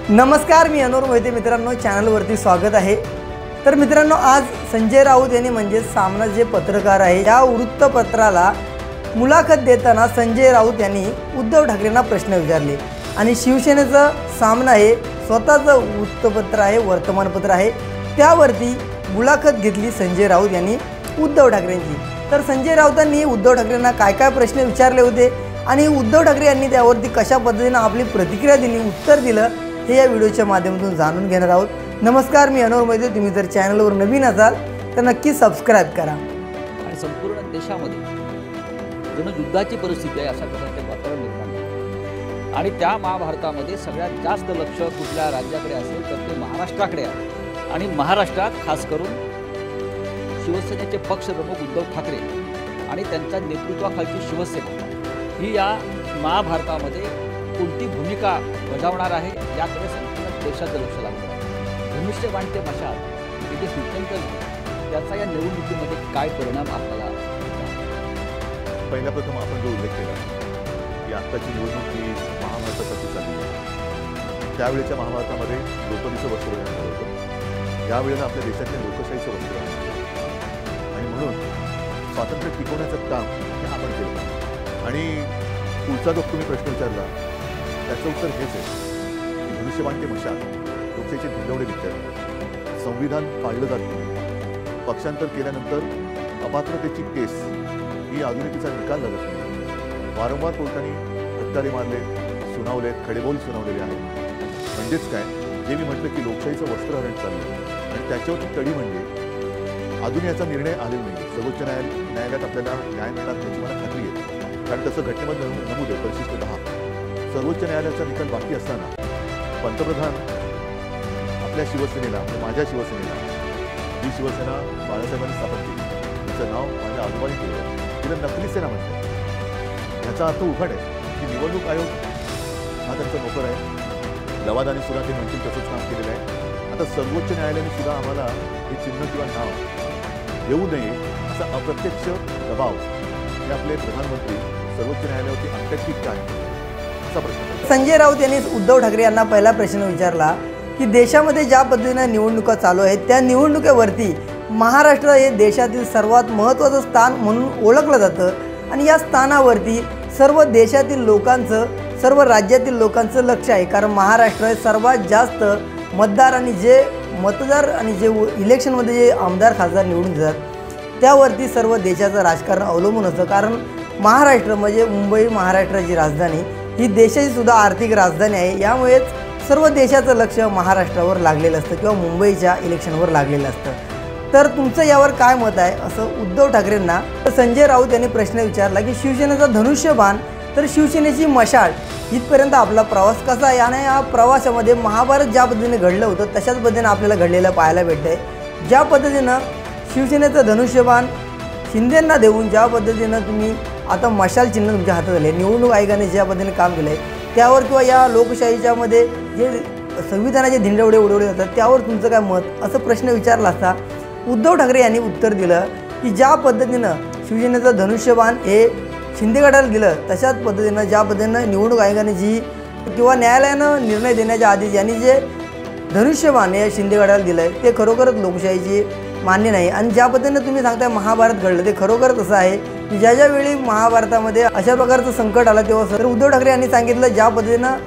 नमस्कार, मी अनोर मोहिते. मित्रांनो, चॅनलवरती स्वागत आहे. तर मित्रांनो, आज संजय राऊत यांनी म्हणजे सामना जे पत्रकार आहे या वृत्तपत्राला मुलाखत देताना संजय राऊत यांनी उद्धव ठाकरेंना प्रश्न विचारले आणि शिवसेनेचा सामना हे स्वतःचं वृत्तपत्र आहे, वर्तमानपत्र आहे, त्यावरती मुलाखत घेतली संजय राऊत यांनी उद्धव ठाकरेंची. तर संजय राऊतांनी उद्धव ठाकरेंना काय काय प्रश्न विचारले होते आणि उद्धव ठाकरे यांनी त्यावरती कशा पद्धतीने आपली प्रतिक्रिया दिली, उत्तर दिलं, हे या व्हिडिओच्या माध्यमातून जाणून घेणार आहोत. नमस्कार, मी अनोर मोहिते. तुम्ही जर चॅनलवर नवीन असाल तर नक्की सबस्क्राईब करा. आणि संपूर्ण देशामध्ये जणू युद्धाची परिस्थिती आहे अशा प्रकारचे वातावरण निर्माण झाले आणि त्या महाभारतामध्ये सगळ्यात जास्त लक्ष कुठल्या राज्याकडे असेल तर ते महाराष्ट्राकडे आहे. आणि महाराष्ट्रात खास करून शिवसेनेचे पक्षप्रमुख उद्धव ठाकरे आणि त्यांच्या नेतृत्वाखालची शिवसेना ही या महाभारतामध्ये कोणती भूमिका बजावणार आहे याकडे संपूर्ण देशाचं लक्ष लागलं आहे. धनुष्यबाण ते मशाल हे जे सूचन त्याचा या निवडणुकीमध्ये काय परिणाम आपल्याला? पहिल्या प्रथम आपण जो उल्लेख केला की आत्ताची निवडणूक ही महाभारतासाठी चालली आहे. त्यावेळेच्या महाभारतामध्ये द्रौपदीचं वस्त्र घालण्यात आलं होतं. यावेळेला आपल्या देशातल्या लोकशाहीचं वस्त्र घालण्यात आलं आणि म्हणून स्वातंत्र्य टिकवण्याचं काम हे आपण केलं. आणि पुढचा जो तुम्ही प्रश्न विचारला त्याचं उत्तर हेच आहे की धनुष्यबाण ते मशाल लोकशाहीचे भिंडवडे निघतात, संविधान पाळलं जात नाही, पक्षांतर केल्यानंतर अपात्रतेची केस ही अधुनिकीचा निकाल लागत नाही, वारंवार कोर्टाने फटकारे मारले, सुनावलेत, खडेबोल सुनावलेले आहेत. म्हणजेच काय, जे मी म्हटलं की लोकशाहीचं वस्त्रहरण चाललं आणि त्याच्यावरती कडी म्हणजे अजून याचा निर्णय आलेला नाही. सर्वोच्च न्यायालयात आपल्याला न्याय मिळणार त्याची मला खात्री आहे, कारण तसं घटनेमध्ये नमूद आहे परिशिष्ट 10. सर्वोच्च न्यायालयाचा निकाल बाकी असताना पंतप्रधान आपल्या शिवसेनेला म्हणजे माझ्या शिवसेनेला, जी शिवसेना बाळासाहेबांनी स्थापन केली, तिचं नाव माझ्या आजोबांनी केलं, तिला नकली सेना म्हणतात. ह्याचा अर्थ उघड आहे की निवडणूक आयोग हा त्यांचा नोकर आहे. लवादानी सुद्धा ते म्हणतील तसंच काम केलेलं आहे. आता सर्वोच्च न्यायालयाने सुद्धा आम्हाला हे चिन्ह किंवा नाव येऊ नये असा अप्रत्यक्ष दबाव हे आपले प्रधानमंत्री सर्वोच्च न्यायालयावरती आणतात की काय असा प्रश्न. संजय राऊत यांनी उद्धव ठाकरे यांना पहिला प्रश्न विचारला की देशामध्ये ज्या पद्धतीने निवडणुका चालू आहेत त्या निवडणुकीवरती महाराष्ट्र हे देशातील सर्वात महत्त्वाचं स्थान म्हणून ओळखलं जातं आणि या स्थानावरती सर्व देशातील लोकांचं, सर्व राज्यातील लोकांचं लक्ष आहे, कारण महाराष्ट्र हे सर्वात जास्त मतदार आणि जे मतदार आणि जे इलेक्शनमध्ये जे आमदार खासदार निवडून येतात त्यावरती सर्व देशाचं राजकारण अवलंबून असतं. कारण महाराष्ट्र म्हणजे मुंबई महाराष्ट्राची राजधानी ही देशाची सुद्धा आर्थिक राजधानी आहे. यामुळेच सर्व देशाचं लक्ष महाराष्ट्रावर लागलेलं असतं किंवा मुंबईच्या इलेक्शनवर लागलेलं असतं. तर तुमचं यावर काय मत आहे असं उद्धव ठाकरेंना संजय राऊत यांनी प्रश्न विचारला की शिवसेनेचा धनुष्यबाण तर शिवसेनेची मशाल इथपर्यंत आपला प्रवास कसा आहे आणि या प्रवासामध्ये महाभारत ज्या पद्धतीने घडलं होतं तशाच पद्धतीने आपल्याला घडलेलं पाहायला भेटतं आहे. ज्या पद्धतीनं शिवसेनेचं धनुष्यबाण शिंदेंना देऊन ज्या पद्धतीनं तुम्ही आता मशाल चिन्ह तुमच्या हातात आले, निवडणूक आयोगाने ज्या पद्धतीने काम केलं आहे त्यावर किंवा या लोकशाहीच्यामध्ये जे संविधानाचे धिंडवडे उडवले जातात त्यावर तुमचं काय मत असं प्रश्न विचारला असता उद्धव ठाकरे यांनी उत्तर दिलं की ज्या पद्धतीनं शिवसेनेचं धनुष्यबाण हे शिंदे गटाला दिलं तशाच पद्धतीनं ज्या पद्धतीनं निवडणूक आयोगाने जी किंवा न्यायालयानं निर्णय देण्याच्या आधी यांनी जे धनुष्यबाण हे शिंदे गटाला दिलं आहे ते खरोखरच लोकशाहीची मान्य नाही. आणि ज्या पद्धतीनं तुम्ही सांगताय महाभारत घडलं ते खरोखरच असं आहे की ज्या ज्यावेळी महाभारतामध्ये अशा प्रकारचं संकट आलं तेव्हा तर उद्धव ठाकरे यांनी सांगितलं ज्या पद्धतीनं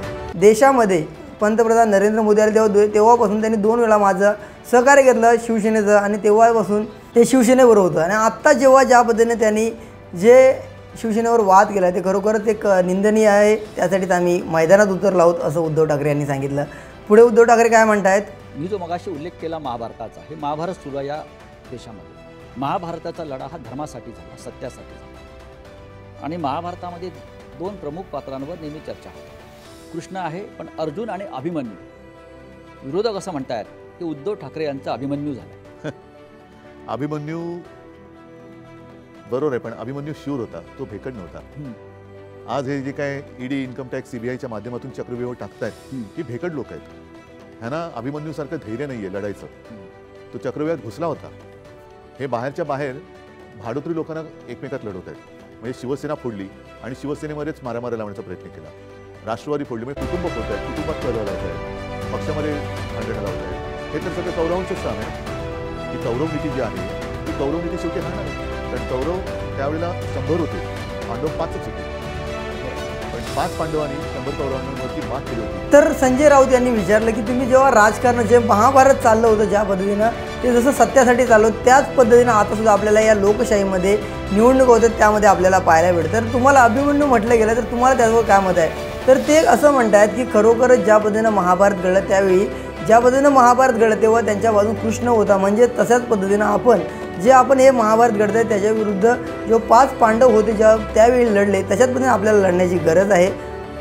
देशामध्ये पंतप्रधान नरेंद्र मोदी आले तेव्हापासून त्यांनी 2 वेळा माझं सहकार्य घेतलं शिवसेनेचं आणि तेव्हापासून ते शिवसेनेवर होतं. आणि आत्ता जेव्हा ज्या पद्धतीने त्यांनी जे शिवसेनेवर वाद केला ते खरोखरच एक निंदनीय आहे. त्यासाठीच आम्ही मैदानात उतरलो आहोत असं उद्धव ठाकरे यांनी सांगितलं. पुढे उद्धव ठाकरे काय म्हणतायत, मी जो मगाशी उल्लेख केला महाभारताचा, हे महाभारत सुरू आहे या देशामध्ये. महाभारताचा लढा हा धर्मासाठी झाला, सत्यासाठी झाला. आणि महाभारतामध्ये 2 प्रमुख पात्रांवर नेहमी चर्चा होते. कृष्ण आहे पण अर्जुन आणि अभिमन्यू. विरोधक असं म्हणतात की उद्धव ठाकरे यांचा अभिमन्यू झाला. अभिमन्यू बरोबर आहे, पण अभिमन्यू शूर होता, तो भेकड नव्हता. आज हे जे काय ईडी, इन्कम टॅक्स, सीबीआयच्या माध्यमातून चक्रव्यूह टाकतायत ही भेकड लोक आहेत. ह्यांना अभिमन्यूसारखं धैर्य नाही आहे लढायचं. तो चक्रव्यूहात घुसला होता. हे बाहेरच्या बाहेर भाडोत्री लोकांना एकमेकात लढवत आहेत. म्हणजे शिवसेना फोडली आणि शिवसेनेमध्येच मारामारी लावण्याचा प्रयत्न केला. राष्ट्रवादी फोडली म्हणजे कुटुंब फोडत आहेत, कुटुंबात कलह लावत आहेत. पक्षामध्ये भांडणं लावत आहेत. हे तर सगळं कौरवांचंच काम आहे की कौरव नीती जी आहे ती कौरव नीती शेवटी राहणार आहे. कारण कौरव त्यावेळेला 100 होते, पांडव 5च होते, पण 5 पांडवांनी 100 कौरवांवरती मात केली होती. तर संजय राऊत यांनी विचारलं की तुम्ही जेव्हा राजकारण जे महाभारत चाललं होतं ज्या पद्धतीनं ते जसं सत्यासाठी चाललं त्याच पद्धतीनं आता सुद्धा आपल्याला या लोकशाहीमध्ये निवडणूक होते त्यामध्ये आपल्याला पाहायला भेटतं. तर तुम्हाला अभिमन्यू म्हटलं गेलं तर तुम्हाला त्यावर काय मत आहे? तर ते असं म्हणतात की खरोखरच ज्या पद्धतीनं महाभारत घडलं त्यावेळी ज्या पद्धतीनं महाभारत घडलं तेव्हा त्यांच्या बाजून कृष्ण होता, म्हणजे तशाच पद्धतीनं आपण हे महाभारत घडत आहे त्याच्या विरुद्ध जो 5 पांडव होते त्यावेळी लढले तशाच पद्धतीने आपल्याला लढण्याची गरज आहे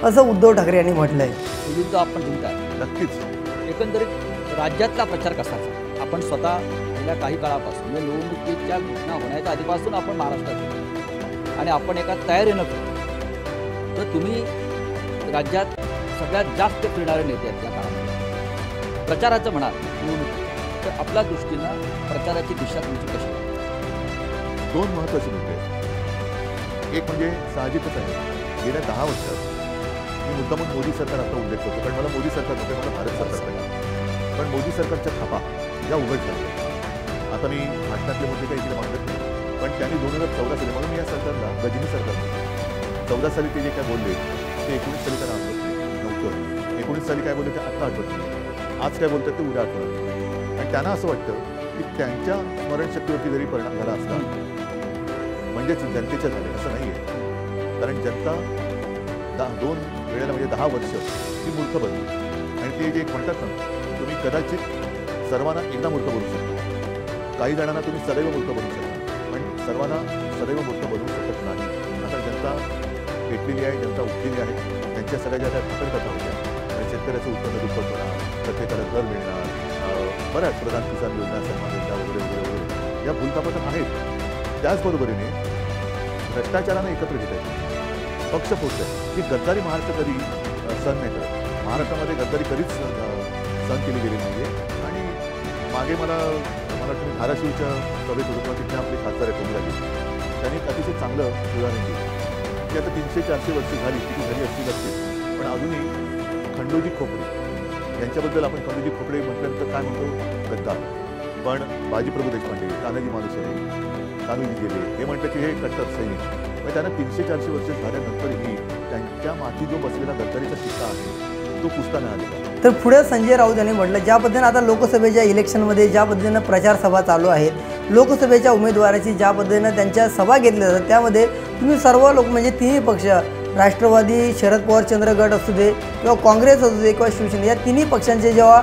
असं उद्धव ठाकरे यांनी म्हटलं आहे. युद्ध आपण जिंकताय. नक्कीच एकंदरीत राज्यातला प्रचार कसाचा आपण स्वतः गेल्या काही काळापासून म्हणजे निवडणुकीच्या घोषणा होण्याच्या आधीपासून आपण महाराष्ट्रात आणि आपण एका तयारीनं फिरतो. तर तुम्ही राज्यात सगळ्यात जास्त फिरणारे नेते आहेत त्या काळामध्ये. प्रचाराचं म्हणाल निवडणूक तर आपल्या दृष्टीनं प्रचाराची दिशा तुमची कशी आहे? 2 महत्त्वाचे मुद्दे आहेत. एक म्हणजे साहजिकच आहे गेल्या 10 वर्षात मी मुद्दामून मोदी सरकार आता उल्लेख करतो कारण मला मोदी सरकार नको, मला भारत सरकार पाहिजे. पण मोदी सरकारच्या थापा ज्या उघड झाल्या आता मी भाषणातले मुद्दे काही इकडे मांडत नाही, पण त्यांनी 2014 साली म्हणून मी या सरकारला गजनी सरकार म्हणतो. 14 साली ते जे काय बोलले ते 19 साली त्यांना आठवत नव्हतं, 19 साली काय बोलले ते आत्ता आठवत नाही, आज काय बोलतात ते उद्या आठवत नाही. आणि त्यांना असं वाटतं की त्यांच्या स्मरणशक्तीवरती जरी परिणाम झाला असला म्हणजेच जनतेच्या झाले असं नाही आहे. कारण जनता 2 वेळेला म्हणजे 10 वर्ष ती मूर्ख बनली. आणि ते जे म्हणतात ना तुम्ही कदाचित सर्वांना एकदा मूर्ख बनवू शकता, काही जणांना तुम्ही सदैव मूर्ख बनवू शकता, पण सर्वांना सदैव मूर्ख बनवू शकत नाही. आता जनता पेटलेली आहे, जनता उठलेली आहे. त्यांच्या सगळ्या ज्या ठाकण कथा होत्या आणि शेतकऱ्याचं उत्पन्न दुप्पट होणार, प्रत्येकाला घर मिळणार, बऱ्याच प्रधान किसान योजना, सन्मान योजना वगैरे वगैरे वगैरे या भूलथापा आहेत. त्याचबरोबरीने भ्रष्टाचारानं एकत्र घेत आहेत, पक्ष पोचत आहे की गद्दारी महाराष्ट्र कधी सहन नाही करत. महाराष्ट्रामध्ये गद्दारी कधीच सहन केली गेली नाही आहे. आणि मागे मला वाटतं मी धाराशिवच्या सभेत होतो तेव्हा तिथे आपले खासदार आहेत कोंबराजी, त्यांनी एक अतिशय चांगलं उदाहरण दिलं की आता 300-400 वर्ष झाली किती झाली असतील असतील पण अजूनही खंडोजी खोपडे यांच्याबद्दल आपण खंडोजी खोपडे म्हटल्यानंतर काय म्हणतो गद्दार, पण बाजीप्रभू देशपांडे, तानाजी मालुसरे, कान्होजी गेले हे म्हटलं की हे कट्टर सैनिक. पण त्यांना 300-400 वर्ष झाल्यानंतरही त्यांच्या माथी जो बसलेला गद्दारीचा शिक्का आहे तो पुसता नाही आलेला. तर पुढे संजय राऊत यांनी म्हटलं ज्या पद्धतीने आता लोकसभेच्या इलेक्शनमध्ये ज्या पद्धतीनं प्रचार सभा चालू आहेत, लोकसभेच्या उमेदवाराची ज्या पद्धतीनं त्यांच्या सभा घेतल्या जातात त्यामध्ये तुम्ही सर्व लोक म्हणजे तिन्ही पक्ष राष्ट्रवादी, शरद पवार चंद्र गट असू दे किंवा काँग्रेस असू दे किंवा शिवसेना या तिन्ही पक्षांचे जेव्हा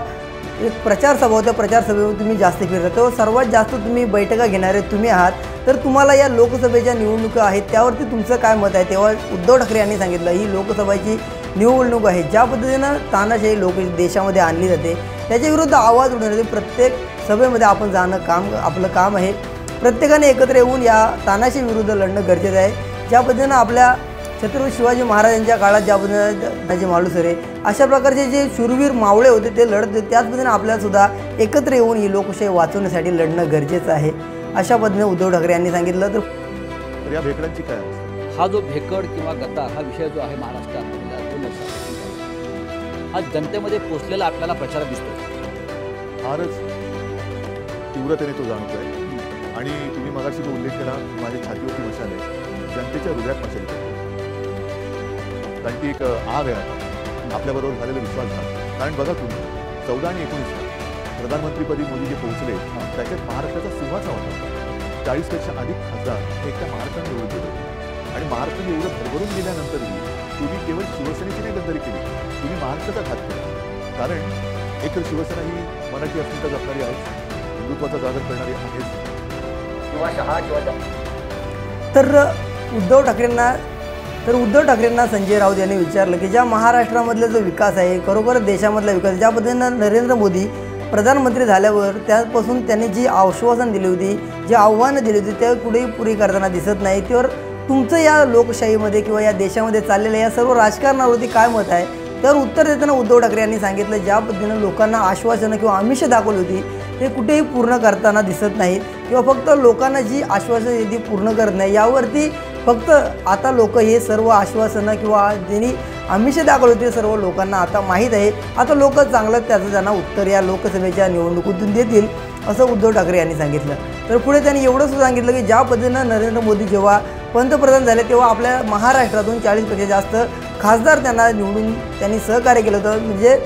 एक प्रचार सभा होत्या प्रचार सभेवर तुम्ही जास्त फिरता तेव्हा सर्वात जास्त तुम्ही बैठका घेणारे तुम्ही आहात. तर तुम्हाला या लोकसभेच्या निवडणुका आहेत त्यावरती तुमचं काय मत आहे? तेव्हा उद्धव ठाकरे यांनी सांगितलं ही लोकसभेची निवडणूक आहे, ज्या पद्धतीनं तानाशाही लोक देशामध्ये आणली जाते त्याच्या विरुद्ध आवाज उठवण्यासाठी प्रत्येक सभेमध्ये आपण जाणं आपलं काम आहे. प्रत्येकाने एकत्र येऊन या तानाशाही विरुद्ध लढणं गरजेचं आहे. ज्या पद्धतीनं आपल्या छत्रपती शिवाजी महाराजांच्या काळात ज्या पद्धतीनं तानाजी मालुसरे अशा प्रकारचे जे शूरवीर मावळे होते ते लढत होते त्याच पद्धतीने आपल्यालासुद्धा एकत्र येऊन ही लोकशाही वाचवण्यासाठी लढणं गरजेचं आहे अशा पद्धतीने उद्धव ठाकरे यांनी सांगितलं. तर या भेकडांची काय अवस्था? हा जो भेकड किंवा गद्दार हा विषय जो आहे महाराष्ट्रात गेल्या 2 वर्षापासून हा जनतेमध्ये पोचलेला आपल्याला प्रचार दिसतो. फारच तीव्रतेने तो जाणवतोय. आणि तुम्ही मगाशी जो उल्लेख केला माझ्या छातीवरती मशाल आहे, जनतेच्या हृदयात मशाल आहे. कारण ती एक आग आहे आता आपल्याबरोबर झालेला विश्वासघात. कारण बघा तुम्ही 14 आणि 19ला प्रधानमंत्रीपदी मोदी जे पोहोचले त्याच्यात महाराष्ट्राचा सिंहाचा होता. 40पेक्षा अधिक खासदार हे एकट्या महाराष्ट्राने निवडून गेले. आणि महाराष्ट्राने एवढं भरभरून गेल्यानंतरही तुम्ही केवळ शिवसेनेची नाही गद्दारी केली, तुम्ही महाराष्ट्राचा घात केला. कारण एकतर शिवसेना ही मराठी अस्मिता जपणारी आहे, हिंदुत्वाचा जागर करणारी आहेच. तर उद्धव ठाकरेंना संजय राऊत यांनी विचारलं की ज्या महाराष्ट्रामधला जो विकास आहे खरोखर देशामधला विकास ज्या पद्धतीनं नरेंद्र मोदी प्रधानमंत्री झाल्यावर त्यापासून त्यांनी जी आश्वासन दिली होती, जी आव्हानं दिली होती त्या कुठेही पुरी करताना दिसत नाही. त्यावर तुमचं या लोकशाहीमध्ये किंवा या देशामध्ये चाललेल्या या सर्व राजकारणावरती काय मत आहे? तर उत्तर देताना उद्धव ठाकरे यांनी सांगितलं ज्या पद्धतीनं लोकांना आश्वासनं किंवा आमिष दाखवली होती ते कुठेही पूर्ण करताना दिसत नाहीत किंवा फक्त लोकांना जी आश्वासनं ती पूर्ण करत नाही यावरती फक्त आता लोक हे सर्व आश्वासनं किंवा ज्यांनी आमिषे दाखवली होती सर्व लोकांना आता माहीत आहे. आता लोक चांगलं त्याचं त्यांना उत्तर या लोकसभेच्या निवडणुकीतून देतील असं उद्धव ठाकरे यांनी सांगितलं. तर पुढे त्यांनी एवढं सुद्धा सांगितलं की ज्या पद्धतीनं नरेंद्र मोदी जेव्हा पंतप्रधान झाले तेव्हा आपल्या महाराष्ट्रातून 40पेक्षा जास्त खासदार त्यांना निवडून त्यांनी सहकार्य केलं होतं. म्हणजे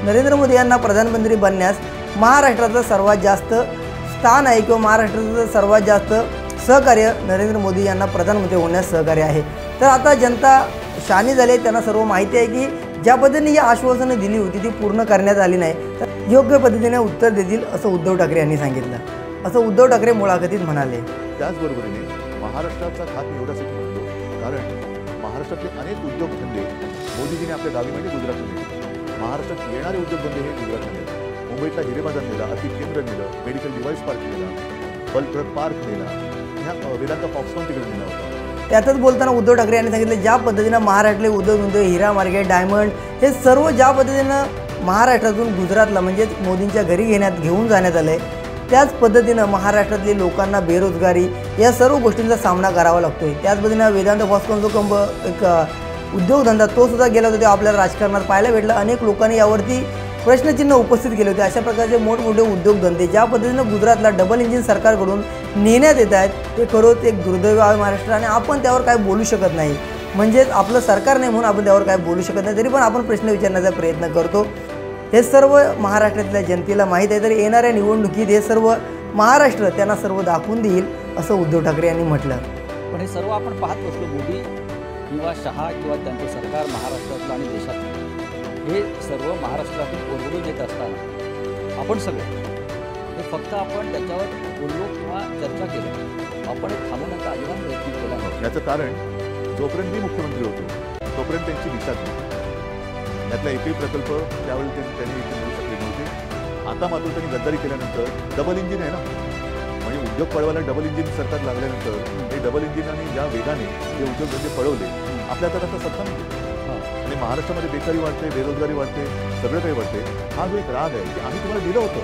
नरेंद्र मोदी यांना प्रधानमंत्री बनण्यास महाराष्ट्राचं सर्वात जास्त स्थान आहे किंवा महाराष्ट्राचं सर्वात जास्त सहकार्य नरेंद्र मोदी यांना प्रधानमंत्री होण्यास सहकार्य आहे. तर आता जनता शहाणी झाली आहे. त्यांना सर्व माहिती आहे की ज्या पद्धतीने ही आश्वासनं दिली होती ती पूर्ण करण्यात आली नाही. तर योग्य पद्धतीने उत्तर देतील असं उद्धव ठाकरे यांनी सांगितलं. असं उद्धव ठाकरे मुलाखतीत म्हणाले. त्याचबरोबरीने महाराष्ट्राचा खात एवढ्यासाठी म्हणतो कारण महाराष्ट्रातले अनेक उद्योगधंदे मोदीजीने आपल्या गावी म्हणजे गुजरातला नेले. महाराष्ट्रात येणारे उद्योगधंदे हे गुजरातला नेले. मुंबईतला हिरेबाजार नेला, आर्थिक केंद्र नेलं, मेडिकल डिव्हाइस पार्क नेला, बल्क ड्रग पार्क नेला, ह्या वेदांता फॉक्सकॉन तिकडे नेला होता. त्यातच बोलताना उद्धव ठाकरे यांनी सांगितलं ज्या पद्धतीनं महाराष्ट्रातले उद्योगधंदे हिरा मार्केट डायमंड हे सर्व ज्या पद्धतीनं महाराष्ट्रातून गुजरातला म्हणजेच मोदींच्या घरी घेऊन जाण्यात आलं आहे त्याच पद्धतीनं महाराष्ट्रातले लोकांना बेरोजगारी या सर्व गोष्टींचा सामना करावा लागतो आहे. त्याच पद्धतीनं वेदांत फॉक्सकॉन जो एक उद्योगधंदा तो सुद्धा गेला होता, ते आपल्याला राजकारणात पाहायला भेटलं. अनेक लोकांनी यावरती प्रश्नचिन्ह उपस्थित केले होते. अशा प्रकारचे मोठमोठे उद्योगधंदे ज्या पद्धतीनं गुजरातला डबल इंजिन सरकारकडून नेण्यात येत आहेत ते खरोच एक दुर्दैव आहे महाराष्ट्र आणि आपण त्यावर काय बोलू शकत नाही. म्हणजेच आपलं सरकार नाही म्हणून आपण त्यावर काय बोलू शकत नाही. तरी पण आपण प्रश्न विचारण्याचा प्रयत्न करतो. हे सर्व महाराष्ट्रातल्या जनतेला माहीत आहे. तर येणाऱ्या निवडणुकीत हे सर्व महाराष्ट्र त्यांना सर्व दाखवून देईल असं उद्धव ठाकरे यांनी म्हटलं. पण हे सर्व आपण पाहत बसलो मोदी किंवा शहा किंवा त्यांचं सरकार महाराष्ट्रातलं आणि देशातलं हे सर्व महाराष्ट्रातून ओरडून येत असताना आपण सगळे हे फक्त आपण त्याच्यावर बोललो किंवा चर्चा केली. आपण हे थांबवण्याचा अजिबात प्रयत्न केला नाही. याचं कारण जोपर्यंत मी मुख्यमंत्री होतो तोपर्यंत त्यांची दिशा नव्हती. यातला एकही प्रकल्प त्यावेळी त्यांनी मिळू शकले नव्हते. आता मात्र त्यांनी गद्दारी केल्यानंतर डबल इंजिन आहे ना, म्हणजे उद्योग पळवायला डबल इंजिन सरकार लागल्यानंतर हे डबल इंजिनाने ज्या वेगाने जे उद्योगधंदे पळवले आपल्या हातात आता सत्ता नाही आणि महाराष्ट्रामध्ये बेकारी वाढते, बेरोजगारी वाढते, सगळं काही वाढते. हा जो एक राग आहे की आम्ही तुम्हाला दिलं होतं.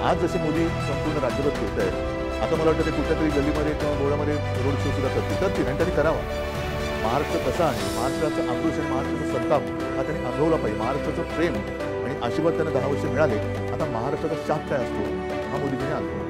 आज जसे मोदी संपूर्ण राज्यभर फिरत आहेत, आता मला वाटतं ते कुठल्या तरी गल्लीमध्ये किंवा गोळ्यामध्ये रोड शो सुद्धा करतील आणि त्यांनी करावा. महाराष्ट्र कसा आहे, महाराष्ट्राचं आक्रोश आणि महाराष्ट्राचा संताप हा त्यांनी अनुभवला पाहिजे. महाराष्ट्राचं प्रेम आणि आशीर्वाद त्यांना 10 वर्ष मिळाले. आता महाराष्ट्राचा शाप काय असतो हा मोदीजीने अनुभवला.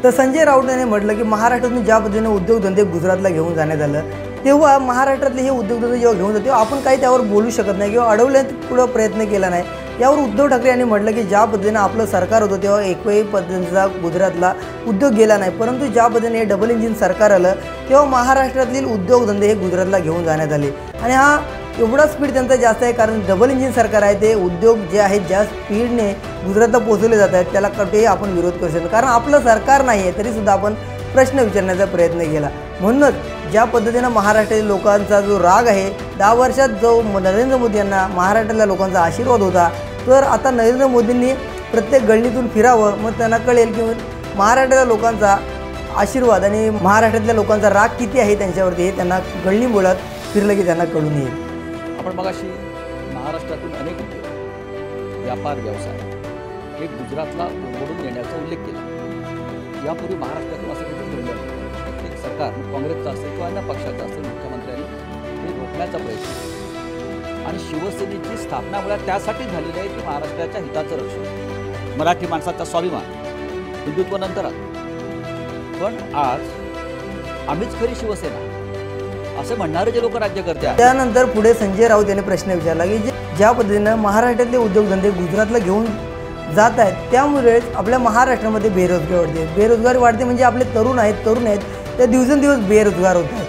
तर संजय राऊत यांनी म्हटलं की महाराष्ट्रातून ज्या पद्धतीने उद्योगधंदे गुजरातला घेऊन जाण्यात आलं तेव्हा महाराष्ट्रातले हे उद्योगधंदे जेव्हा घेऊन जाते तेव्हा आपण काही त्यावर बोलू शकत नाही किंवा अडवण्यात पुढं प्रयत्न केला नाही. यावर उद्धव ठाकरे यांनी म्हटलं की ज्या पद्धतीनं आपलं सरकार होतं तेव्हा एकही पद्धतीचा गुजरातला उद्योग गेला नाही, परंतु ज्या पद्धतीने हे डबल इंजिन सरकार आलं तेव्हा महाराष्ट्रातील उद्योगधंदे हे गुजरातला घेऊन जाण्यात आले. आणि हा एवढा स्पीड त्यांचा जास्त आहे कारण डबल इंजिन सरकार आहे. ते उद्योग जे आहेत ज्या स्पीडने गुजरातला पोहोचवले जात आहेत त्याला कुठेही आपण विरोध करू शकतो कारण आपलं सरकार नाही आहे तरीसुद्धा आपण प्रश्न विचारण्याचा प्रयत्न केला. म्हणूनच ज्या पद्धतीनं महाराष्ट्रातील लोकांचा जो राग आहे 10 वर्षात जो नरेंद्र मोदी यांना महाराष्ट्रातल्या लोकांचा आशीर्वाद होता तर आता नरेंद्र मोदींनी प्रत्येक गल्लीतून फिरावं मग त्यांना कळेल की महाराष्ट्रातल्या लोकांचा आशीर्वाद आणि महाराष्ट्रातल्या लोकांचा राग किती आहे त्यांच्यावरती हे त्यांना गल्ली बोलत फिरलं की त्यांना कळून येईल. आपण मगाशी महाराष्ट्रातून अनेक उद्योग व्यापार व्यवसाय हे गुजरातला ओढून नेण्याचा उल्लेख केला. यापूर्वी महाराष्ट्रातून असं काही घडलं नाही. प्रत्येक सरकार काँग्रेसचं असेल किंवा अन्य पक्षाचं असेल मुख्यमंत्र्यांनी हे रोखण्याचा प्रयत्न केला आणि शिवसेनेची स्थापना मुळात त्यासाठी झालेली आहे की महाराष्ट्राच्या हिताचं रक्षण, मराठी माणसाचा स्वाभिमान, हिंदुत्व नंतरात. पण आज आम्हीच खरी शिवसेना असं म्हणणारे जे लोक राज्यकर्ते आहेत. त्यानंतर पुढे संजय राऊत यांनी प्रश्न विचारला की ज्या पद्धतीनं महाराष्ट्रातले उद्योगधंदे गुजरातला घेऊन जात आहेत त्यामुळेच आपल्या महाराष्ट्रामध्ये बेरोजगारी वाढते. बेरोजगारी वाढते म्हणजे आपले तरुण आहेत ते दिवसेंदिवस बेरोजगार होत आहेत.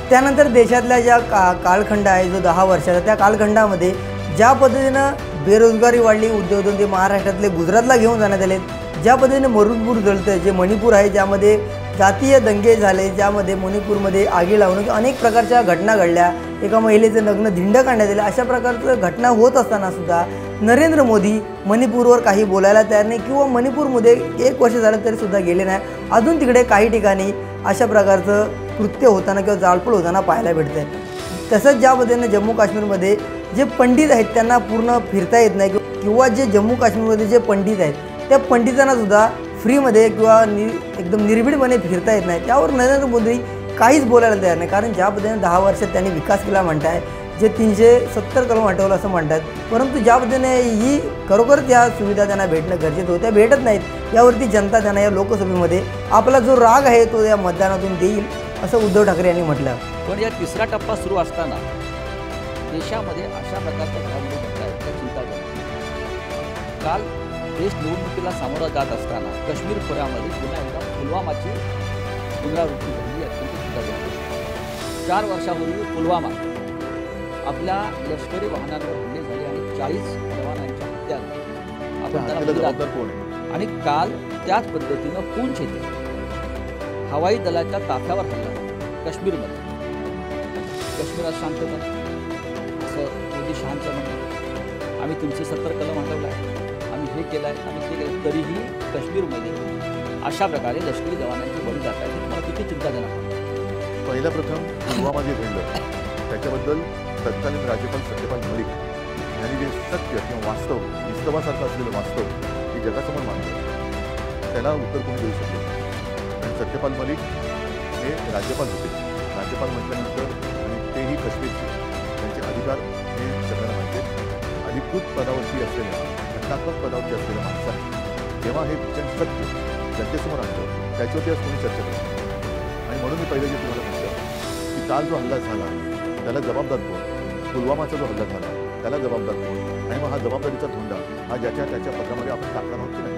त्यानंतर देशातल्या ज्या कालखंड आहे जो 10 वर्षाचा त्या कालखंडामध्ये ज्या पद्धतीनं बेरोजगारी वाढली उद्योगधंदे महाराष्ट्रातले गुजरातला घेऊन जाण्यात आले. ज्या पद्धतीने मणिपूर जळतं जे मणिपूर आहे ज्यामध्ये जातीय दंगे झाले, ज्यामध्ये मणिपूरमध्ये आगी लावणं अनेक प्रकारच्या घटना घडल्या, एका महिलेचं लग्न धिंड काढण्यात आलं. अशा प्रकारचं घटना होत असताना सुद्धा नरेंद्र मोदी मणिपूरवर काही बोलायला तयार नाही किंवा मणिपूरमध्ये 1 वर्ष झालं तरीसुद्धा गेले नाही. अजून तिकडे काही ठिकाणी अशा प्रकारचं कृत्य होताना किंवा जाळपोळ होताना पाहायला भेटतं आहे. तसंच ज्या पद्धतीनं जम्मू काश्मीरमध्ये जे पंडित आहेत त्यांना पूर्ण फिरता येत नाही किंवा जे जम्मू काश्मीरमध्ये जे पंडित आहेत त्या पंडितांनासुद्धा फ्रीमध्ये किंवा एकदम निर्भीडपणे फिरता येत नाही. त्यावर नरेंद्र मोदी काहीच बोलायला तयार नाही कारण ज्या पद्धतीने 10 वर्षात त्यांनी विकास केला म्हणताय, जे 370 कलम हटवलं असं म्हणतात, परंतु ज्या पद्धतीने ही खरोखरच या सुविधा त्यांना भेटणं गरजेचं होतं, त्या भेटत नाहीत. यावरती जनता त्यांना या लोकसभेमध्ये आपला जो राग आहे तो या मतदानातून देईल असं उद्धव ठाकरे यांनी म्हटलं. पण या तिसरा टप्पा सुरू असताना देशामध्ये अशा प्रकारच्या घडामोडी घडत आहेत त्या चिंताजनक. काल देश निवडणुकीला सामोरा जात असताना काश्मीर खोऱ्यामध्ये पुन्हा एकदा पुलवामाची पुनरावृत्ती झाली, अत्यंत चिंताजनक गोष्ट. 4 वर्षापूर्वी पुलवामा आपल्या लष्करी वाहनांवर हल्ले झाले आणि 40 जवानांच्या हत्या झाल्या. आपण त्यांना जबाबदार कोण आहे? आणि काल त्याच पद्धतीनं पूंछ येथे हवाई दलाच्या ताफ्यावर हल्ला झाला काश्मीरमध्ये. काश्मीरात शांतता असं मोदी शहांचं म्हणणं, आम्ही 370 कलम हटवला आहे, आम्ही हे केलं आहे, आम्ही ते केलं, तरीही काश्मीरमध्ये अशा प्रकारे लष्करी जवानांची बळी जात आहे. मला किती चिंताजनक आहे. पहिल्या प्रथम पुलवामा जे घडलं त्याच्याबद्दल तत्कालीन राज्यपाल सत्यपाल मलिक यांनी जे सत्य किंवा वास्तव, विस्तवासारखं असलेलं वास्तव हे जगासमोर मांडलं, त्याला उत्तर कोणी देऊ शकले. आणि सत्यपाल मलिक हे राज्यपाल होते. राज्यपाल म्हटल्यानंतर आणि तेही काश्मीरचे, त्यांचे अधिकार हे सगळ्यांना माहिती आहेत. अधिकृत पदावरती असलेल्या, घटनात्मक पदावरती असलेल्या माणसाने जेव्हा हे भीषण सत्य जनतेसमोर आणलं त्याच्यावरती आज कोणी चर्चा करत नाही. आणि म्हणून मी पहिले जे तुम्हाला म्हटलं की काल जो हल्ला झाला त्याला जबाबदार कोण, पुलवामाचा जो हल्ला झाला त्याला जबाबदार कोण, आणि मग हा जबाबदारीचा धोंडा हा ज्याच्या त्याच्या पत्रामध्ये आपण टाकणार आहोत की नाही.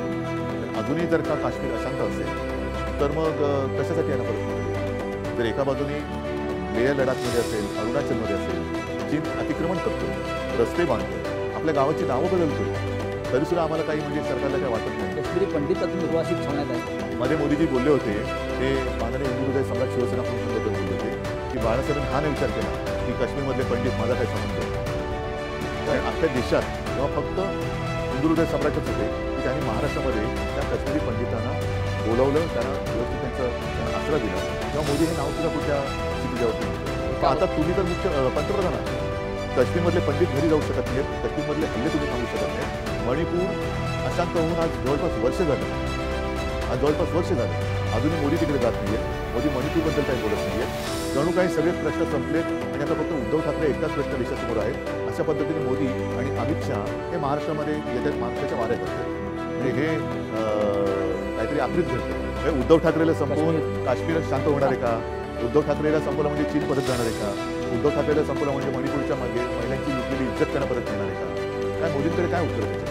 अजूनही जर का काश्मीर अशांत असेल तर मग कशासाठी यांना परत मिळेल. जर एका बाजूने लेह लडाखमध्ये असेल, अरुणाचलमध्ये असेल, चीन अतिक्रमण करतो, रस्ते बांधतो, आपल्या गावाची नावं बदलतो, तरीसुद्धा आम्हाला काही म्हणजे सरकारला काही वाटत नाही. काश्मीरी पंडितातून निर्वासित ठेवण्यात आहे. मध्ये मोदीजी बोलले होते, ते माननीय हिंदू हृदय सम्राट शिवसेना प्रमुखांबद्दल बोलले होते की बाळासाहेबांनी हा नाही विचार केला की काश्मीरमधले पंडित माझा काय संबंध आहे. कारण अख्ख्या देशात जेव्हा फक्त हिंदू हृदय सम्राटच होते की त्यांनी महाराष्ट्रामध्ये त्या काश्मीरी पंडितांना बोलवलं, त्यांना व्यवस्थित त्यांना आसरा दिला, तेव्हा मोदी हे नाव सुद्धा कुठल्या स्थितीच्यावरती होतं. आता तुम्ही तर मुख्य पंतप्रधान आहात. काश्मीरमधले पंडित घरी जाऊ शकत नाहीत, काश्मीरमधले हल्ले तुम्ही थांबू शकत नाहीत. मणिपूर अशांत होऊन आज जवळपास वर्ष झालं, अजूनही मोदी तिकडे जात नाही आहे. मोदी मणिपूरबद्दल काही बोलत नाही आहे. जणू काही सगळे प्रश्न संपलेत आणि आता फक्त उद्धव ठाकरे एकटाच प्रश्न देशासमोर आहेत. अशा पद्धतीने मोदी आणि अमित शहा हे महाराष्ट्रामध्ये येत्या महाराष्ट्राच्या वाऱ्यात असतात. म्हणजे हे काहीतरी आखरीत घडते. हे उद्धव ठाकरेला संपवून काश्मीर शांत होणार आहे का? उद्धव ठाकरेला संपवलं म्हणजे चीन परत जाणार आहे का? उद्धव ठाकरेला संपवलं म्हणजे मणिपूरच्या मागे महिलांची लुटलेली इज्जत त्यांना परत येणार आहे का? काय मोदींकडे काय उत्तर आहे?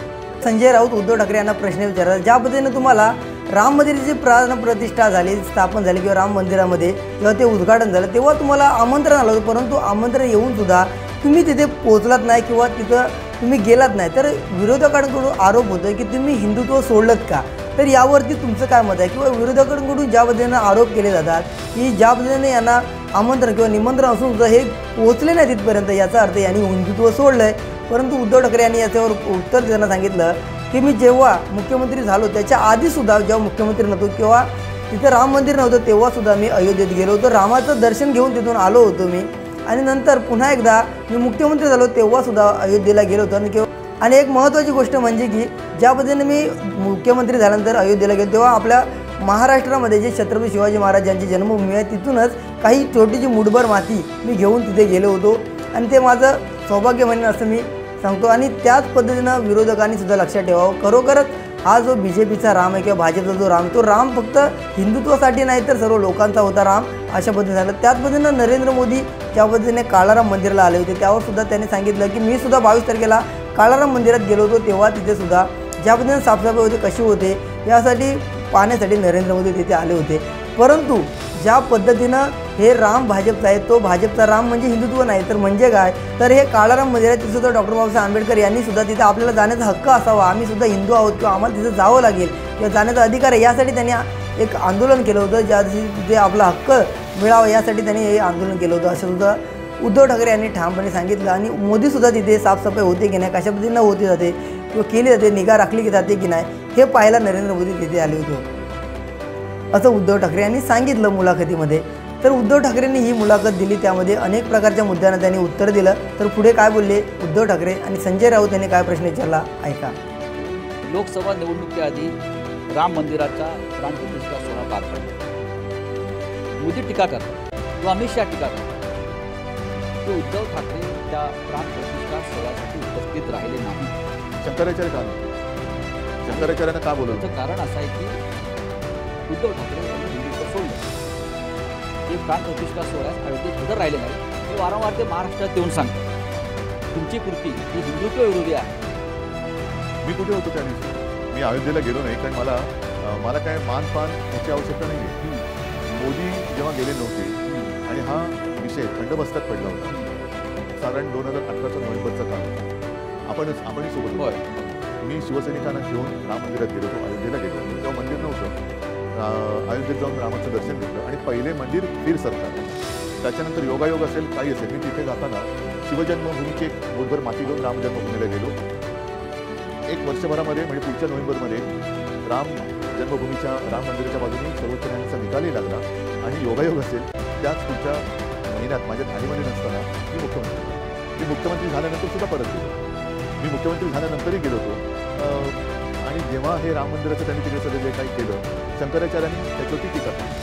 संजय राऊत उद्धव ठाकरे यांना प्रश्न विचारला. ज्या पद्धतीने तुम्हाला राम मंदिराची प्राणप्रतिष्ठा झाली, स्थापन झाली किंवा राम मंदिरामध्ये जेव्हा ते उद्घाटन झालं तेव्हा तुम्हाला आमंत्रण आलं होतं, परंतु आमंत्रण येऊन सुद्धा तुम्ही तिथे पोहोचलात नाही किंवा तिथं तुम्ही गेलात नाही. तर विरोधकांकडून आरोप होतो की तुम्ही हिंदुत्व सोडलत का? तर यावरती तुमचं काय मत आहे? किंवा विरोधकांकडून ज्या पद्धतीनं आरोप केले जातात की ज्या पद्धतीने यांना आमंत्रण किंवा निमंत्रण असून सुद्धा हे पोहोचले नाही तिथपर्यंत, याचा अर्थ यांनी हिंदुत्व सोडलं आहे. परंतु उद्धव ठाकरे यांनी याच्यावर उत्तर देताना सांगितलं की मी जेव्हा मुख्यमंत्री झालो त्याच्या आधीसुद्धा, जेव्हा मुख्यमंत्री नव्हतो किंवा तिथं राम मंदिर नव्हतं तेव्हासुद्धा मी अयोध्येत गेलो होतो, रामाचं दर्शन घेऊन तिथून आलो होतो मी. आणि नंतर पुन्हा एकदा मी मुख्यमंत्री झालो तेव्हासुद्धा अयोध्येला गेलो होतो. आणि एक महत्त्वाची गोष्ट म्हणजे की ज्या पद्धतीने मी मुख्यमंत्री झाल्यानंतर अयोध्येला गेलो तेव्हा आपल्या महाराष्ट्रामध्ये जे छत्रपती शिवाजी महाराज यांची जन्मभूमी आहे तिथूनच काही छोटीशी मुठभर माती मी घेऊन तिथे गेलो होतो आणि ते माझं सौभाग्य म्हणेन असं मी सांगतो. आणि त्याच पद्धतीनं विरोधकांनी सुद्धा लक्षात ठेवावं, खरोखरच हा जो BJPचा राम आहे किंवा भाजपचा जो राम, तो राम फक्त हिंदुत्वासाठी नाही तर सर्व लोकांचा होता राम, अशा पद्धतीने झालं. त्याच पद्धतीनं नरेंद्र मोदी ज्या पद्धतीने काळाराम मंदिराला आले होते त्यावर सुद्धा त्यांनी सांगितलं की मी सुद्धा 22 तारखेला काळाराम मंदिरात गेलो होतो, तेव्हा तिथे सुद्धा ज्या पद्धतीने साफसफाई होते, कशी होते यासाठी पाहण्यासाठी नरेंद्र मोदी तिथे आले होते. परंतु ज्या पद्धतीनं हे राम भाजपचा आहे, तो भाजपचा राम म्हणजे हिंदुत्व नाही तर म्हणजे काय? तर हे काळाराम मंदिर आहे, तिथं डॉक्टर बाबासाहेब आंबेडकर यांनी सुद्धा तिथे आपल्याला जाण्याचा हक्क असावा, आम्ही सुद्धा हिंदू आहोत किंवा आम्हाला तिथं जावं लागेल किंवा जाण्याचा अधिकार आहे, यासाठी त्यांनी एक आंदोलन केलं होतं. ज्या दिवशी तिथे आपला हक्क मिळावा यासाठी त्यांनी हे आंदोलन केलं होतं असं सुद्धा उद्धव ठाकरे यांनी ठामपणे सांगितलं. आणि मोदीसुद्धा तिथे साफसफाई होते की नाही, कशा पद्धतीनं होती जाते किंवा केली जाते, निगा राखली जाते की नाही, हे पाहायला नरेंद्र मोदी तिथे आले होते असं उद्धव ठाकरे यांनी सांगितलं मुलाखतीमध्ये. तर उद्धव ठाकरेंनी ही मुलाखत दिली, त्यामध्ये अनेक प्रकारच्या मुद्द्यांना त्यांनी उत्तर दिलं. तर पुढे काय बोलले उद्धव ठाकरे आणि संजय राऊत यांनी काय प्रश्न विचारला ऐका. लोकसभा निवडणुकीआधी राम मंदिराचा प्राणप्रतिष्ठा सोहळा पार पडला. मोदी टीका करतात किंवा अमित शहा टीका करतात की उद्धव ठाकरे त्या प्राण प्रतिष्ठा सोहळ्यासाठी उपस्थित राहिले नाही. शंकराचार्य का नव्हते? शंकराचार्यांना का बोलवलं? त्याचं कारण असं आहे की उद्धव ठाकरे यांनी हिंदुत्व सोडलं. ते प्राण प्रतिष्ठा सोहळ्यास अयोध्येत हजर राहिले नाही. हे वारंवार ते महाराष्ट्रात येऊन सांगतात तुमची कृती ही हिंदुत्व विरोधी आहे. मी कुठे होतो त्या दिवशी? मी अयोध्येला गेलो नाही, कारण मला काय मानपान याची आवश्यकता नाही आहे. मोदी जेव्हा गेले नव्हते आणि हा विषय थंडबस्त्यात पडला होता, साधारण 2018 नोव्हेंबरचा काळ होता. आपणही सोबत होतो. मी शिवसैनिकांना घेऊन राम मंदिरात गेलो होतो, अयोध्येला गेलो होतो. तेव्हा मंदिर नव्हतं. अयोध्येत जाऊन रामाचं दर्शन घेतलं आणि पहिले मंदिर फिर सरकार. त्याच्यानंतर योगायोग असेल काही असेल, मी तिथे जाताना शिवजन्मभूमीची एक बोटभर माती घेऊन राम जन्मभूमीला गेलो. एक वर्षभरामध्ये म्हणजे पुढच्या नोव्हेंबरमध्ये राम जन्मभूमीच्या राम मंदिराच्या बाजूने सर्वोच्च न्यायालयाचा निकालही लागला आणि योगायोग असेल त्याच पुढच्या महिन्यात माझ्या ठाणेमध्ये नसताना मी मुख्यमंत्री झाल्यानंतर सुद्धा परत गेलो. मी मुख्यमंत्री झाल्यानंतरही गेलो होतो. आणि जेव्हा हे राम मंदिराचं त्यांनी तिकडे सगळं जे काही केलं, शंकराचार्यांनी त्याच्यावरती टीका केली.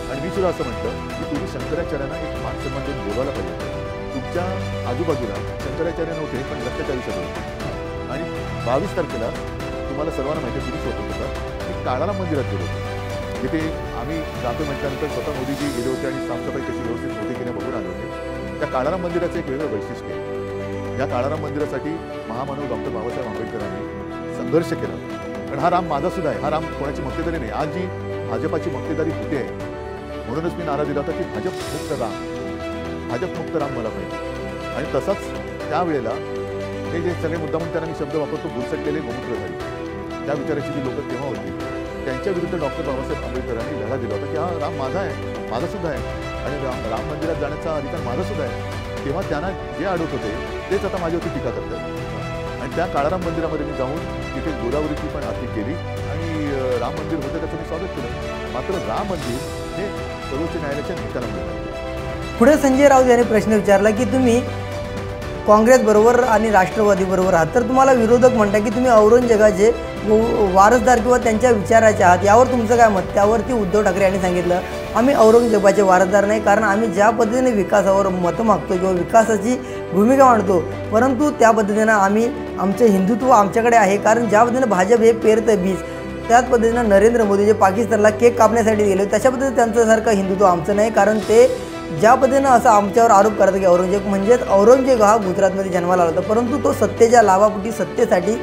आणि मी सुद्धा असं म्हटलं की तुम्ही शंकराचार्यांना एक मान सन्मान देऊन बोलायला पाहिजे. तुमच्या आजूबाजूला शंकराचार्य नव्हते, पण भ्रष्टाचारी सगळे होते. आणि 22 तारखेला तुम्हाला सर्वांना माहिती तुम्ही स्वतः होता की काळाराम मंदिरात गेलो होतो, जिथे आम्ही जातो म्हटल्यानंतर स्वतः मोदीजी गेले होते आणि साफसफाई कशी व्यवस्थित होते की नाही बघून आले होते. त्या काळाराम मंदिराचं एक वेगळं वैशिष्ट्य आहे. या काळाराम मंदिरासाठी महामानव डॉक्टर बाबासाहेब आंबेडकरांनी संघर्ष केला. कारण हा राम माझा सुद्धा आहे. हा राम कोणाची मक्तेदारी नाही. आज जी भाजपाची मक्तेदारी होते आहे, म्हणूनच मी नारा दिला होता की भाजप मुक्त राम मला पाहिजे. आणि तसाच त्यावेळेला हे जे सगळे मुद्दामून त्यांना मी शब्द वापरतो, भुरसटलेले गोमूत्र झाले, त्या विचाराची जी लोकं तेव्हा होती, त्यांच्या विरुद्ध डॉक्टर बाबासाहेब आंबेडकरांनी लढा दिला होता की हा राम माझा आहे, माझा सुद्धा आहे आणि राम मंदिरात जाण्याचा अधिकार माझा सुद्धा आहे. तेव्हा त्यांना जे अडवत होते तेच आता माझ्यावरती टीका करतात. आणि त्या काळाराम मंदिरामध्ये मी जाऊन तिथे गोदावरीची पण आरती केली आणि राम मंदिर होतं त्याचं मी स्वागत केलं. मात्र राम मंदिर हे सर्वोच्च न्यायालयाच्या निकालामुळे झालं. पुढे संजय राऊत यांनी प्रश्न विचारला की तुम्ही काँग्रेसबरोबर आणि राष्ट्रवादीबरोबर आहात, तर तुम्हाला विरोधक म्हणतात की तुम्ही औरंगजेबाचे वारसदार किंवा त्यांच्या विचाराचे आहात, यावर तुमचं काय मत? त्यावरती उद्धव ठाकरे यांनी सांगितलं आम्ही औरंगजेबाचे वारसदार नाही, कारण आम्ही ज्या पद्धतीने विकासावर मतं मागतो किंवा विकासाची भूमिका मांडतो, परंतु त्या पद्धतीनं आम्ही आमचे हिंदुत्व आमच्याकडे आहे. कारण ज्या पद्धतीनं भाजप हे पेरतं बीज, त्याच पद्धतीनं नरेंद्र मोदी जे पाकिस्तानला केक कापण्यासाठी गेले तशा पद्धतीने त्यांच्यासारखं हिंदुत्व आमचं नाही. कारण ते ज्या पद्धतीनं असं आमच्यावर आरोप करतात की औरंगजेब हा गुजरातमध्ये जन्माला आला होता, परंतु तो सत्तेच्या लाभापोटी सत्तेसाठी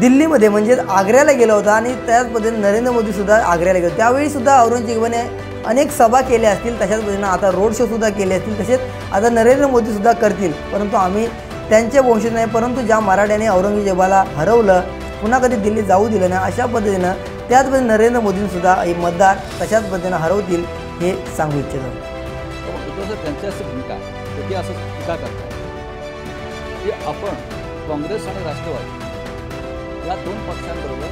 दिल्लीमध्ये म्हणजेच आग्र्याला गेला होता आणि त्याच पद्धतीने नरेंद्र मोदीसुद्धा आग्र्याला गेले. त्यावेळीसुद्धा औरंगजेबाने अनेक सभा केल्या असतील, तशाच पद्धतीनं आता रोड शोसुद्धा केले असतील, तसेच आता नरेंद्र मोदीसुद्धा करतील. परंतु आम्ही त्यांचे वंशज नाही, परंतु ज्या मराठ्याने औरंगजेबाला हरवलं, पुन्हा कधी दिल्ली जाऊ दिलं नाही, अशा पद्धतीनं त्याच पद्धतीने नरेंद्र मोदींसुद्धा हे मतदार तशाच पद्धतीनं हरवतील हे सांगू इच्छितो. त्यांची अशी भूमिका आहे, ते असं टीका करतात की आपण काँग्रेस आणि राष्ट्रवादी या दोन पक्षांबरोबर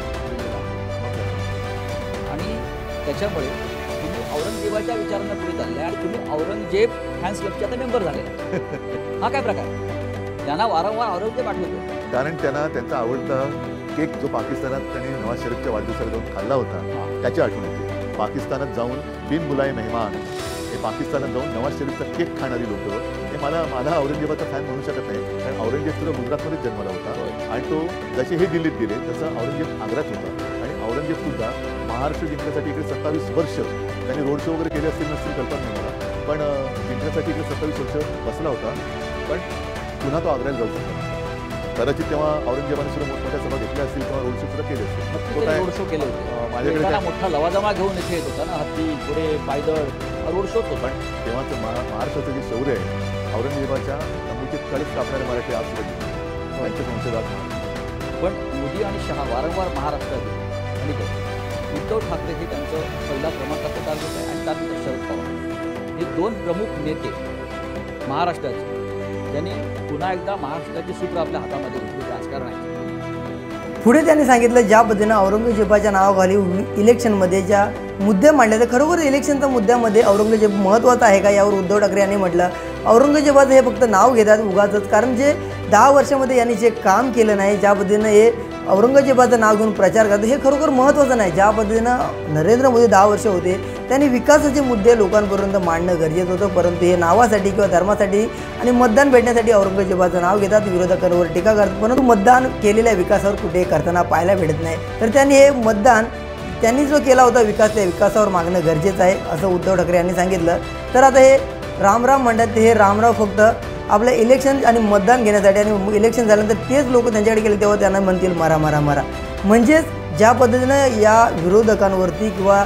आणि त्याच्यामुळे तुम्ही औरंगजेबाच्या विचारांना पुढे चालले आणि तुम्ही औरंगजेब फॅन्स क्लबचे आता मेंबर झाले. हा काय प्रकार? त्यांना वारंवार औरंगजेब आठवतो, कारण त्यांना त्यांचा आवडता केक जो पाकिस्तानात त्यांनी नवाज शरीफच्या वाढदिवसाला जाऊन खाल्ला होता त्याची आठवण येते. पाकिस्तानात जाऊन बिन बुलाए मेहमान हे पाकिस्तानात जाऊन नवाज शरीफचा केक खाणारी लोकं हे मला औरंगजेबाचा फॅन म्हणू शकत नाही. कारण औरंगजेब सुद्धा गुजरातमध्येच जन्माला होता आणि तो जसे हे दिल्लीत गेले तसं औरंगजेब आग्र्यात होता. आणि औरंगजेब सुद्धा महाराष्ट्र जिंकण्यासाठी इकडे 27 वर्ष त्यांनी रोड शो वगैरे केले असतील नसतील कल्पना नाही मला, पण जिंकण्यासाठी इकडे 27 वर्ष बसला होता. पण पुन्हा तो आग्र्याला जाऊ शकतो. कदाचित तेव्हा औरंगजेबाने सुद्धा मोठमोठ्या सभा घेतल्या असतील किंवा रोड शो सुद्धा केले असतील. रोड शो केले होते. माझ्याकडे मोठा लवाजमा घेऊन इथे येत होता ना, हत्ती घोडे पायदळ रोड शोच होता. पण तेव्हाचं महाराष्ट्राचं जे शौर्य आहे, औरंगजेबाच्या तंबूचे कळस कापणारे मराठी आज सुद्धा त्यांचे वंशजात. पण मोदी आणि शहा वारंवार महाराष्ट्रात येतात आणि उद्धव ठाकरे हे त्यांचं पहिला क्रमांकाचं टार्गेट आहे आणि त्यानंतर शरद पवार हे दोन प्रमुख नेते महाराष्ट्राचे, ज्यांनी पुन्हा एकदा महाराष्ट्राची सूत्र आपल्या हातामध्ये घेतली राजकारणाची. पुढे त्यांनी सांगितलं ज्या पद्धतीनं औरंगजेबाच्या नावाखाली इलेक्शनमध्ये ज्या मुद्दे मांडले, तर खरोखर इलेक्शनच्या मुद्द्यामध्ये औरंगजेब महत्त्वाचा आहे का, यावर उद्धव ठाकरे यांनी म्हटलं औरंगजेबाचं हे फक्त नाव घेतात उगाचच, कारण जे 10 वर्षामध्ये यांनी जे काम केलं नाही, ज्या पद्धतीनं हे औरंगजेबाचं नाव घेऊन प्रचार करतात हे खरोखर महत्त्वाचं नाही. ज्या पद्धतीनं नरेंद्र मोदी 10 वर्ष होते त्यांनी विकासाचे मुद्दे लोकांपर्यंत मांडणं गरजेचं होतं, परंतु हे नावासाठी किंवा धर्मासाठी आणि मतदान भेटण्यासाठी औरंगजेबाचं नाव घेतात, विरोधकांवर टीका करतात, परंतु मतदान केलेल्या विकासावर कुठे करताना पाहायला भेटत नाही. तर त्यांनी हे मतदान त्यांनी जो केला होता विकास, त्या विकासावर मागणं गरजेचं आहे असं उद्धव ठाकरे यांनी सांगितलं. तर आता हे रामराम म्हणतात, हे रामराव फक्त आपलं इलेक्शन आणि मतदान घेण्यासाठी, आणि इलेक्शन झाल्यानंतर तेच लोक त्यांच्याकडे गेले तेव्हा त्यांना म्हणतील मारा मारा मारा. म्हणजेच ज्या पद्धतीनं या विरोधकांवरती किंवा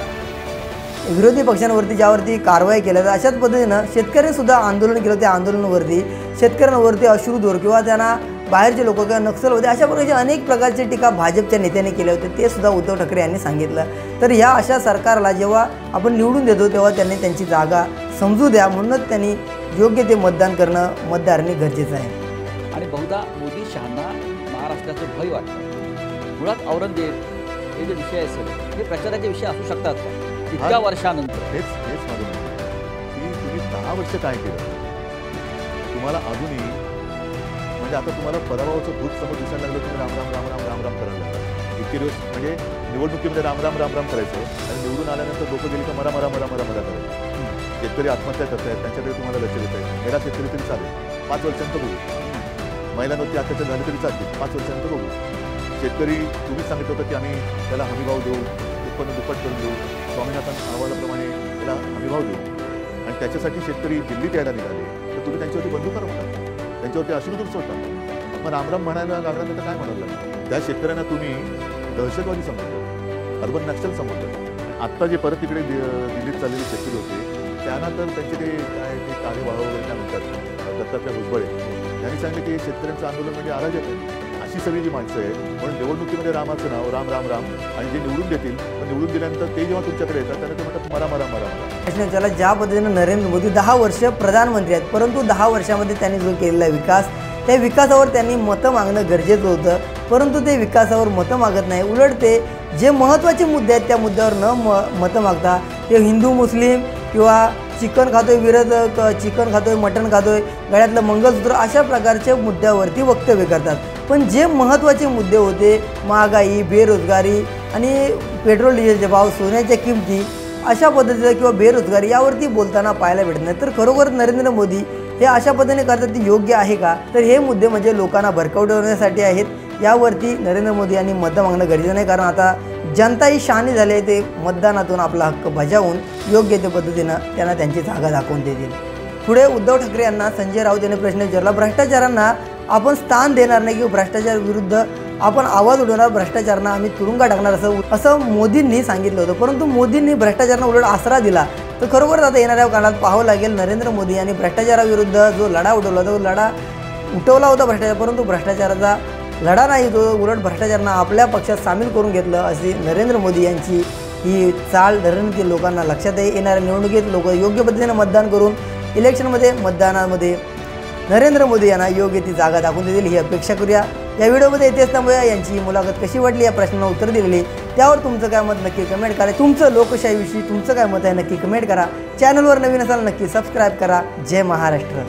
विरोधी पक्षांवरती ज्यावरती कारवाई केल्या जातात, अशाच पद्धतीनं शेतकऱ्यांनीसुद्धा आंदोलन केलं. त्या आंदोलनावरती शेतकऱ्यांवरती अश्रूधूर किंवा त्यांना बाहेरचे लोक किंवा नक्षल होते, अशा प्रकारचे अनेक प्रकारची टीका भाजपच्या नेत्यांनी केले होते, ते सुद्धा उद्धव ठाकरे यांनी सांगितलं. तर ह्या अशा सरकारला जेव्हा आपण निवडून देतो तेव्हा त्यांनी त्यांची जागा समजू द्या, म्हणूनच त्यांनी योग्य ते मतदान करणं मतदारांनी गरजेचं आहे. आणि बहुधा मोदी शहांना महाराष्ट्राचं भय वाटतं. मुळात औरंगजेब हे जे विषय आहेत हे प्रचाराचे विषय असू शकतात का इतक्या वर्षानंतर? हेच माझं म्हणणं आहे की तुम्ही 10 वर्ष काय केलं, तुम्हाला अजूनही म्हणजे आता तुम्हाला पराभवाचं भूत समोर दिसायला लागलं, तुम्ही राम राम राम राम राम राम करायला लागला. इतके दिवस म्हणजे निवडणुकीमध्ये राम राम राम राम करायचं आणि निवडून आल्यानंतर लोक गेली का मरा मरा मरा मरा मरा करायचं. शेतकरी आत्महत्या करतायत, त्यांच्याकडे तुम्हाला लक्ष देत आहे. महिला शेतकरी तरी चालेल, 5 वर्षांचं बघू. महिलांवरती अत्याचार झाले तरी चालतील, 5 वर्षांचं बघू. शेतकरी तुम्हीच सांगितलं होतं की आम्ही त्याला हमीभाव देऊ, उत्पन्न दुप्पट करून देऊ, स्वामीनाथन अहवालाप्रमाणे त्याला हमीभाव देऊ, आणि त्याच्यासाठी शेतकरी दिल्लीत यायला निघाले तर तुम्ही त्यांच्यावरती बंदूक होता, त्यांच्यावरती अश्रूधूर सोडता. मग रामराम म्हणायला लागल्यानंतर काय म्हणायला लागलं? त्या शेतकऱ्यांना तुम्ही दहशतवादी समजलं, अर्बन नॅशनल समजलं. आत्ता जे परत तिकडे दिल्लीत चाललेले शेतकरी होते त्यांना तर त्यांचे ते काय ते कार्यवाह वगैरे काय म्हणतात, दत्तात्रय भुजबळ यांनी सांगितलं की शेतकऱ्यांचं आंदोलन म्हणजे अराजक आहे. अशी सगळी जी माणसं आहेत, म्हणून निवडणुकीमध्ये रामाचं नाव राम राम राम, आणि जे निवडून देतील पण निवडून दिल्यानंतर ते जेव्हा तुमच्याकडे येतात त्यांना ते म्हणतात मरा मरा मरा मरा. त्याला ज्या पद्धतीनं नरेंद्र मोदी 10 वर्ष प्रधानमंत्री आहेत, परंतु 10 वर्षामध्ये त्यांनी जो केलेला विकास, त्या विकासावर त्यांनी मतं मागणं गरजेचं होतं, परंतु ते विकासावर मतं मागत नाही. उलट ते जे महत्त्वाचे मुद्दे आहेत त्या मुद्द्यावर न मतं मागता ते हिंदू मुस्लिम किंवा चिकन खातोय विरोधक, चिकन खातोय मटण खातोय, गळ्यातलं मंगळसूत्र, अशा प्रकारच्या मुद्द्यावरती वक्तव्य करतात. पण जे महत्त्वाचे मुद्दे होते, महागाई, बेरोजगारी आणि पेट्रोल डिझेलचे भाव, सोन्याच्या किमती, अशा पद्धतीचं किंवा बेरोजगारी यावरती बोलताना पाहायला भेटत नाही. तर खरोखर नरेंद्र मोदी हे अशा पद्धतीने करतात ते योग्य आहे का? तर हे मुद्दे म्हणजे लोकांना भरकवण्यासाठी आहेत. यावरती नरेंद्र मोदी यांनी मतं मागणं गरजेचं नाही, कारण आता जनता ही शहाणी झाली आहे. ते मतदानातून आपला हक्क बजावून योग्य त्या पद्धतीनं त्यांना त्यांची जागा दाखवून देतील. पुढे उद्धव ठाकरे यांना संजय राऊत यांनी प्रश्न विचारला, भ्रष्टाचारांना आपण स्थान देणार नाही किंवा भ्रष्टाचार विरुद्ध आपण आवाज उठवणार, भ्रष्टाचारांना आम्ही तुरुंगात टाकणार असं मोदींनी सांगितलं होतं. परंतु मोदींनी भ्रष्टाचारांना उलट आसरा दिला. तर खरोखर आता येणाऱ्या काळात पाहावं लागेल नरेंद्र मोदी यांनी भ्रष्टाचाराविरुद्ध जो लढा उठवला तो लढा उठवला होता भ्रष्टाचार, परंतु भ्रष्टाचाराचा लढा नाही, तो उलट भ्रष्टाचारांना आपल्या पक्षात सामील करून घेतलं. अशी नरेंद्र मोदी यांची ही चाल रणनीती लोकांना लक्षात येणाऱ्या निवडणुकीत लोक योग्य पद्धतीने मतदान करून इलेक्शनमध्ये मतदानामध्ये नरेंद्र मोदी यांना योग्य ती जागा दाखवून देतील ही अपेक्षा करूया. या व्हिडिओमध्ये इतिहास तांबोया यांची मुलाखत कशी वाटली या प्रश्नांना उत्तर दिलेली, त्यावर तुमचं काय मत नक्की कमेंट करा. तुमचं लोकशाहीविषयी तुमचं काय मत आहे नक्की कमेंट करा. चॅनलवर नवीन असाल नक्की सबस्क्राईब करा. जय महाराष्ट्र.